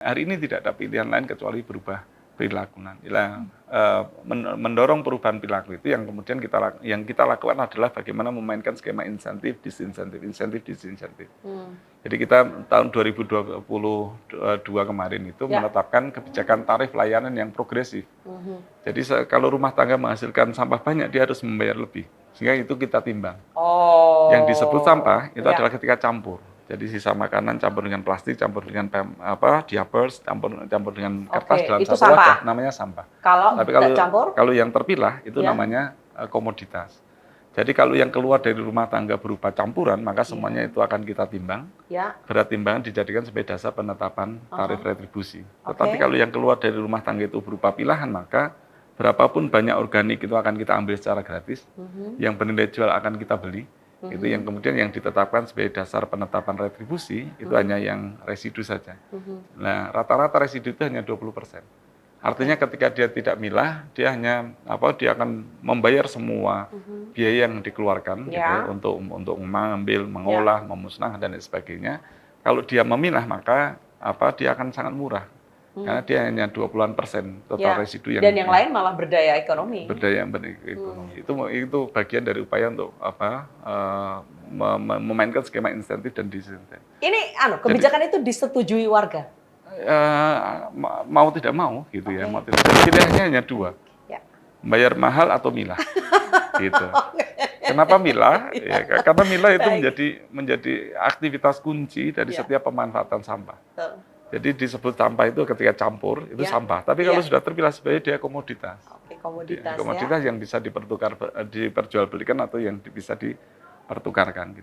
Hari ini tidak ada pilihan lain kecuali berubah perilaku nanti. Mendorong perubahan perilaku itu yang kemudian kita lakukan adalah bagaimana memainkan skema insentif, disinsentif. Jadi kita tahun 2022 kemarin itu menetapkan kebijakan tarif layanan yang progresif. Jadi kalau rumah tangga menghasilkan sampah banyak, dia harus membayar lebih. Sehingga itu kita timbang. Yang disebut sampah itu adalah ketika campur. Jadi sisa makanan campur dengan plastik, campur dengan diapers, campur dengan kertas dalam itu satu sampah. wadah, namanya sampah. Tapi kalau yang terpilah itu namanya komoditas. Jadi kalau yang keluar dari rumah tangga berupa campuran, maka semuanya itu akan kita timbang. Berat timbangan dijadikan sebagai dasar penetapan tarif retribusi. Tetapi kalau yang keluar dari rumah tangga itu berupa pilahan, maka berapapun banyak organik itu akan kita ambil secara gratis. Yang bernilai jual akan kita beli. Itu yang kemudian yang ditetapkan sebagai dasar penetapan retribusi itu hanya yang residu saja. Nah, rata-rata residu itu hanya 20%. Artinya ketika dia tidak milah, dia hanya dia akan membayar semua biaya yang dikeluarkan gitu, untuk mengambil, mengolah, memusnahkan dan sebagainya. Kalau dia memilah maka dia akan sangat murah. Karena dia hanya 20% total residu dan yang lain malah berdaya ekonomi. Berdaya ekonomi. Itu bagian dari upaya untuk memainkan skema insentif dan disinsentif. Ini kebijakan itu disetujui warga. Mau tidak mau gitu ya. Mau tidak. Pilihannya hanya dua. Bayar mahal atau milah. Gitu. Kenapa milah? Ya, karena milah itu menjadi aktivitas kunci dari setiap pemanfaatan sampah. Jadi disebut sampah itu ketika campur itu sampah. Tapi kalau sudah terpilah sebagai dia komoditas. Komoditas yang bisa diperjualbelikan atau yang bisa dipertukarkan gitu.